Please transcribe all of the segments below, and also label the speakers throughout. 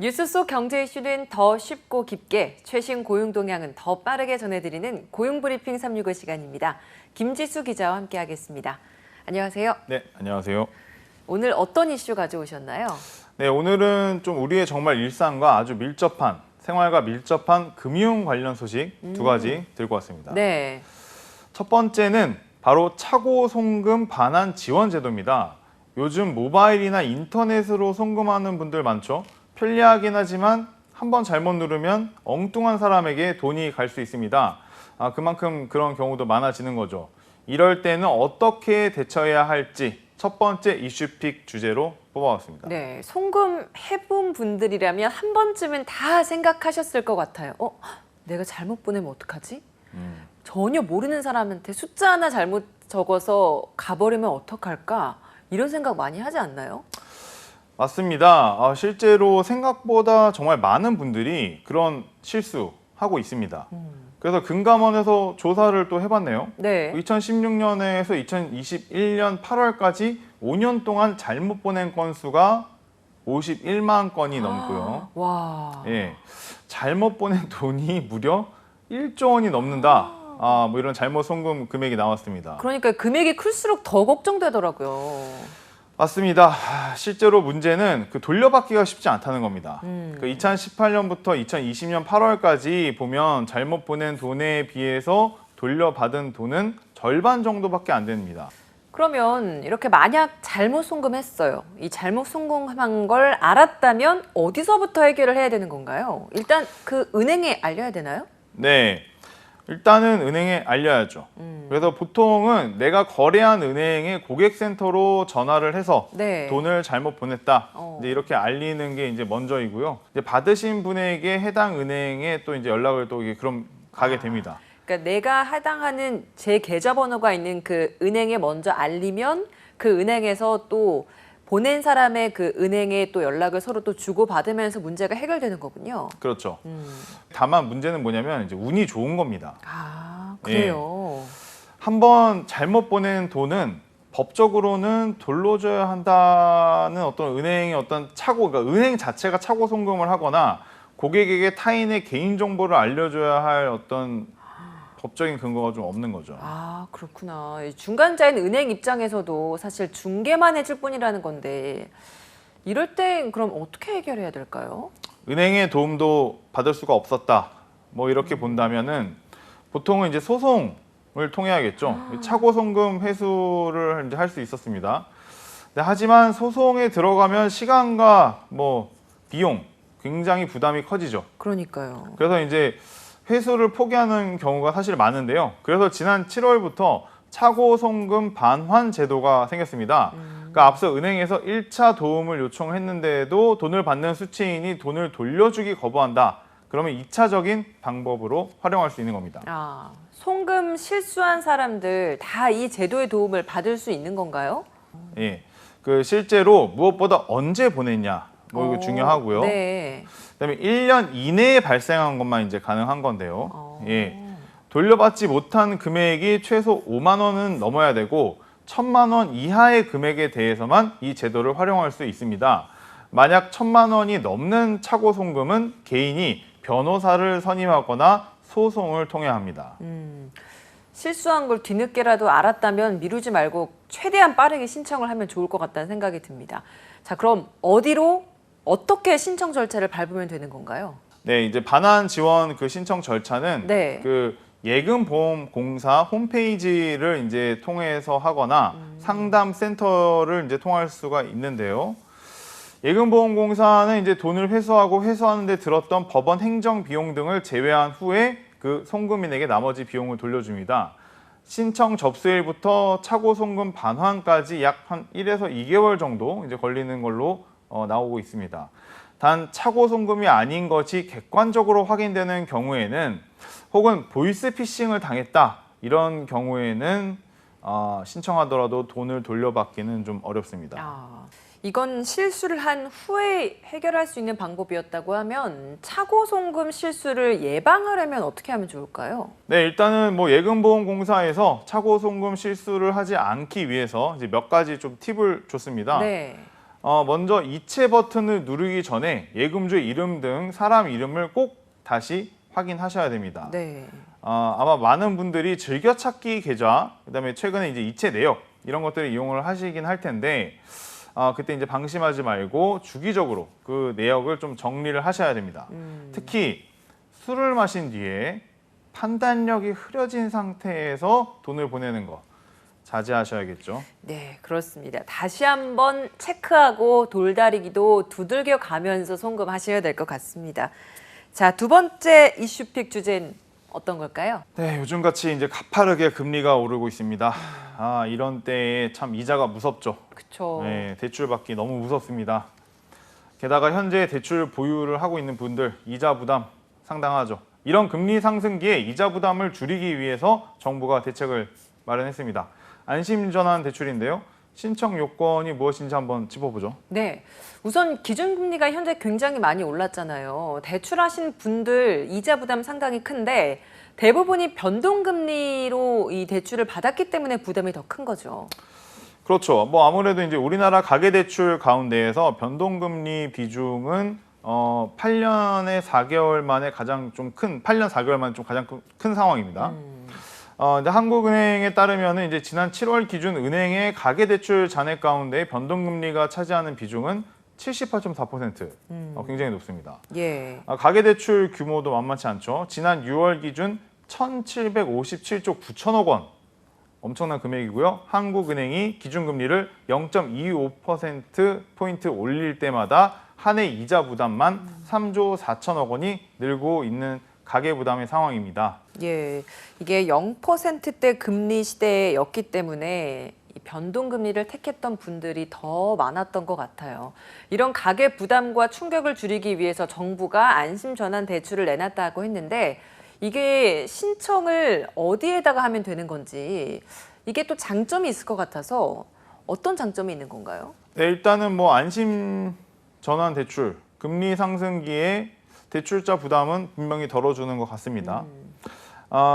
Speaker 1: 뉴스 속 경제 이슈는 더 쉽고 깊게, 최신 고용 동향은 더 빠르게 전해드리는 고용브리핑 365 시간입니다. 김지수 기자와 함께하겠습니다. 안녕하세요.
Speaker 2: 네, 안녕하세요.
Speaker 1: 오늘 어떤 이슈 가져오셨나요?
Speaker 2: 네, 오늘은 좀 우리의 정말 일상과 아주 밀접한, 생활과 밀접한 금융 관련 소식 두 가지 들고 왔습니다.
Speaker 1: 네.
Speaker 2: 첫 번째는 바로 차고 송금 반환 지원 제도입니다. 요즘 모바일이나 인터넷으로 송금하는 분들 많죠? 편리하긴 하지만 한번 잘못 누르면 엉뚱한 사람에게 돈이 갈 수 있습니다. 그만큼 그런 경우도 많아지는 거죠. 이럴 때는 어떻게 대처해야 할지 첫 번째 이슈픽 주제로 뽑아왔습니다.
Speaker 1: 네, 송금 해본 분들이라면 한 번쯤은 다 생각하셨을 것 같아요. 내가 잘못 보내면 어떡하지? 전혀 모르는 사람한테 숫자 하나 잘못 적어서 가버리면 어떡할까? 이런 생각 많이 하지 않나요?
Speaker 2: 맞습니다. 실제로 생각보다 정말 많은 분들이 그런 실수하고 있습니다. 그래서 금감원에서 조사를 또 해봤네요.
Speaker 1: 네.
Speaker 2: 2016년에서 2021년 8월까지 5년 동안 잘못 보낸 건수가 51만 건이 넘고요.
Speaker 1: 와.
Speaker 2: 예, 잘못 보낸 돈이 무려 1조 원이 넘는다. 뭐 이런 잘못 송금 금액이 나왔습니다.
Speaker 1: 그러니까 금액이 클수록 더 걱정되더라고요.
Speaker 2: 맞습니다. 실제로 문제는 돌려받기가 쉽지 않다는 겁니다. 2018년부터 2020년 8월까지 보면 잘못 보낸 돈에 비해서 돌려받은 돈은 절반 정도밖에 안 됩니다.
Speaker 1: 그러면 이렇게 만약 잘못 송금했어요. 이 잘못 송금한 걸 알았다면 어디서부터 해결을 해야 되는 건가요? 일단 그 은행에 알려야 되나요?
Speaker 2: 네. 일단은 은행에 알려야죠. 그래서 보통은 내가 거래한 은행의 고객센터로 전화를 해서
Speaker 1: 네.
Speaker 2: 돈을 잘못 보냈다. 이제 이렇게 알리는 게 이제 먼저이고요. 이제 받으신 분에게 해당 은행에 또 이제 연락을 또 그럼 가게 됩니다.
Speaker 1: 그러니까 내가 해당하는 제 계좌번호가 있는 그 은행에 먼저 알리면 그 은행에서 또 보낸 사람의 그 은행에 또 연락을 서로 또 주고받으면서 문제가 해결되는 거군요.
Speaker 2: 그렇죠. 다만 문제는 뭐냐면 이제 운이 좋은 겁니다.
Speaker 1: 그래요.
Speaker 2: 한번 잘못 보낸 돈은 법적으로는 돌려줘야 한다는 어떤 은행의 어떤 차고, 그러니까 은행 자체가 차고 송금을 하거나 고객에게 타인의 개인 정보를 알려줘야 할 어떤 법적인 근거가 좀 없는 거죠.
Speaker 1: 그렇구나. 이 중간자인 은행 입장에서도 사실 중개만 해줄 뿐이라는 건데 이럴 땐 그럼 어떻게 해결해야 될까요?
Speaker 2: 은행의 도움도 받을 수가 없었다. 뭐 이렇게 본다면은 보통은 이제 소송을 통해야겠죠. 차고 송금 회수를 이제 할 수 있었습니다. 네, 하지만 소송에 들어가면 시간과 뭐 비용 굉장히 부담이 커지죠.
Speaker 1: 그러니까요.
Speaker 2: 그래서 이제 회수를 포기하는 경우가 사실 많은데요. 그래서 지난 7월부터 차고 송금 반환 제도가 생겼습니다. 그러니까 앞서 은행에서 1차 도움을 요청했는데도 돈을 받는 수취인이 돈을 돌려주기 거부한다. 그러면 2차적인 방법으로 활용할 수 있는 겁니다.
Speaker 1: 송금 실수한 사람들 다 이 제도의 도움을 받을 수 있는 건가요?
Speaker 2: 예, 실제로 무엇보다 언제 보냈냐, 뭐 이거 중요하고요.
Speaker 1: 네.
Speaker 2: 그다음에 1년 이내에 발생한 것만 이제 가능한 건데요. 예, 돌려받지 못한 금액이 최소 5만 원은 넘어야 되고 1,000만 원 이하의 금액에 대해서만 이 제도를 활용할 수 있습니다. 만약 1,000만 원이 넘는 차고 송금은 개인이 변호사를 선임하거나 소송을 통해야 합니다.
Speaker 1: 실수한 걸 뒤늦게라도 알았다면 미루지 말고 최대한 빠르게 신청을 하면 좋을 것 같다는 생각이 듭니다. 자, 그럼 어떻게 신청 절차를 밟으면 되는 건가요?
Speaker 2: 네, 이제 반환 지원 신청 절차는
Speaker 1: 네.
Speaker 2: 예금보험공사 홈페이지를 이제 통해서 하거나 상담센터를 이제 통할 수가 있는데요. 예금보험공사는 이제 돈을 회수하고 회수하는데 들었던 법원 행정 비용 등을 제외한 후에 그 송금인에게 나머지 비용을 돌려줍니다. 신청 접수일부터 차고 송금 반환까지 약 한 1에서 2개월 정도 이제 걸리는 걸로 나오고 있습니다. 단 차고 송금이 아닌 것이 객관적으로 확인되는 경우에는 혹은 보이스피싱을 당했다 이런 경우에는 신청하더라도 돈을 돌려받기는 좀 어렵습니다.
Speaker 1: 이건 실수를 한 후에 해결할 수 있는 방법이었다고 하면 차고 송금 실수를 예방하려면 어떻게 하면 좋을까요?
Speaker 2: 네, 일단은 예금보험공사에서 차고 송금 실수를 하지 않기 위해서 이제 몇 가지 좀 팁을 줬습니다.
Speaker 1: 네.
Speaker 2: 먼저 이체 버튼을 누르기 전에 예금주의 이름 등 사람 이름을 꼭 다시 확인하셔야 됩니다.
Speaker 1: 네.
Speaker 2: 아마 많은 분들이 즐겨찾기 계좌, 그다음에 최근에 이제 이체 내역 이런 것들을 이용을 하시긴 할 텐데 그때 이제 방심하지 말고 주기적으로 그 내역을 좀 정리를 하셔야 됩니다. 특히 술을 마신 뒤에 판단력이 흐려진 상태에서 돈을 보내는 거 자제하셔야겠죠.
Speaker 1: 네, 그렇습니다. 다시 한번 체크하고 돌다리기도 두들겨 가면서 송금하셔야 될 것 같습니다. 자, 두 번째 이슈픽 주제는 어떤 걸까요?
Speaker 2: 네, 요즘같이 이제 가파르게 금리가 오르고 있습니다. 이런 때에 참 이자가 무섭죠.
Speaker 1: 그렇죠.
Speaker 2: 네, 대출 받기 너무 무섭습니다. 게다가 현재 대출 보유를 하고 있는 분들 이자 부담 상당하죠. 이런 금리 상승기에 이자 부담을 줄이기 위해서 정부가 대책을 마련했습니다. 안심전환 대출인데요. 신청 요건이 무엇인지 한번 짚어보죠.
Speaker 1: 네, 우선 기준금리가 현재 굉장히 많이 올랐잖아요. 대출하신 분들 이자 부담 상당히 큰데 대부분이 변동금리로 이 대출을 받았기 때문에 부담이 더 큰 거죠.
Speaker 2: 그렇죠. 뭐 아무래도 이제 우리나라 가계대출 가운데에서 변동금리 비중은 8년에 4개월 만에 가장 좀 큰, 8년 4개월 만에 좀 가장 큰 상황입니다. 근데 한국은행에 따르면은 이제 지난 7월 기준 은행의 가계대출 잔액 가운데 변동금리가 차지하는 비중은 78.4%. 굉장히 높습니다.
Speaker 1: 예.
Speaker 2: 가계대출 규모도 만만치 않죠. 지난 6월 기준 1,757조 9천억 원. 엄청난 금액이고요. 한국은행이 기준금리를 0.25%포인트 올릴 때마다 한 해 이자 부담만 3조 4천억 원이 늘고 있는 가계부담의 상황입니다.
Speaker 1: 예, 이게 0%대 금리 시대였기 때문에 이 변동금리를 택했던 분들이 더 많았던 것 같아요. 이런 가계 부담과 충격을 줄이기 위해서 정부가 안심전환 대출을 내놨다고 했는데 이게 신청을 어디에다가 하면 되는 건지 이게 또 장점이 있을 것 같아서 어떤 장점이 있는 건가요?
Speaker 2: 네, 일단은 뭐 안심전환 대출, 금리 상승기에 대출자 부담은 분명히 덜어주는 것 같습니다.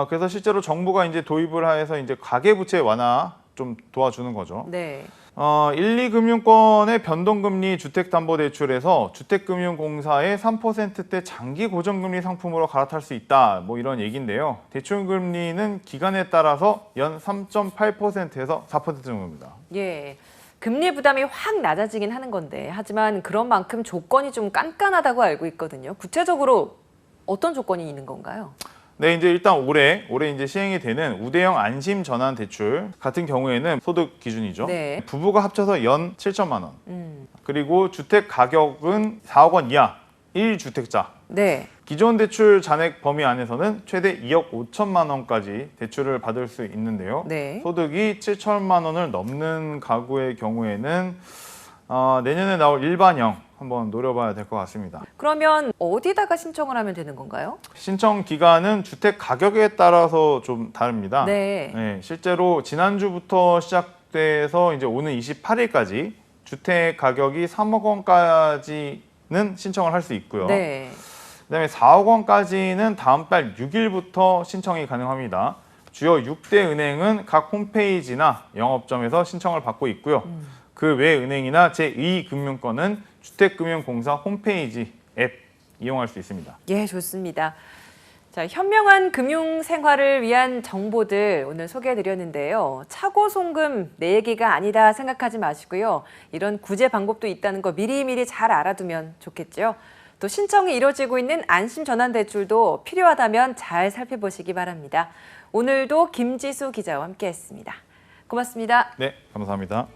Speaker 2: 그래서 실제로 정부가 이제 도입을 해서 이제 가계부채 완화 좀 도와주는 거죠.
Speaker 1: 네.
Speaker 2: 1, 2금융권의 변동금리 주택담보대출에서 주택금융공사의 3%대 장기 고정금리 상품으로 갈아탈 수 있다. 뭐 이런 얘기인데요. 대출금리는 기간에 따라서 연 3.8%에서 4% 정도입니다.
Speaker 1: 예. 금리 부담이 확 낮아지긴 하는 건데 하지만 그런 만큼 조건이 좀 깐깐하다고 알고 있거든요. 구체적으로 어떤 조건이 있는 건가요?
Speaker 2: 네, 이제 일단 올해 이제 시행이 되는 우대형 안심 전환 대출 같은 경우에는 소득 기준이죠.
Speaker 1: 네.
Speaker 2: 부부가 합쳐서 연 7천만 원. 그리고 주택 가격은 4억 원 이하 1주택자.
Speaker 1: 네.
Speaker 2: 기존 대출 잔액 범위 안에서는 최대 2억 5천만 원까지 대출을 받을 수 있는데요.
Speaker 1: 네.
Speaker 2: 소득이 7천만 원을 넘는 가구의 경우에는 내년에 나올 일반형 한번 노려봐야 될 것 같습니다.
Speaker 1: 그러면 어디다가 신청을 하면 되는 건가요?
Speaker 2: 신청 기간은 주택 가격에 따라서 좀 다릅니다.
Speaker 1: 네.
Speaker 2: 실제로 지난주부터 시작돼서 이제 오는 28일까지 주택 가격이 3억 원까지는 신청을 할 수 있고요.
Speaker 1: 네.
Speaker 2: 그다음에 4억 원까지는 다음 달 6일부터 신청이 가능합니다. 주요 6대 은행은 각 홈페이지나 영업점에서 신청을 받고 있고요. 그 외 은행이나 제2금융권은 주택금융공사 홈페이지 앱 이용할 수 있습니다.
Speaker 1: 예, 좋습니다. 자, 현명한 금융 생활을 위한 정보들 오늘 소개해드렸는데요. 차고 송금 내 얘기가 아니다 생각하지 마시고요. 이런 구제 방법도 있다는 거 미리미리 잘 알아두면 좋겠죠. 또 신청이 이뤄지고 있는 안심전환대출도 필요하다면 잘 살펴보시기 바랍니다. 오늘도 김지수 기자와 함께했습니다. 고맙습니다.
Speaker 2: 네, 감사합니다.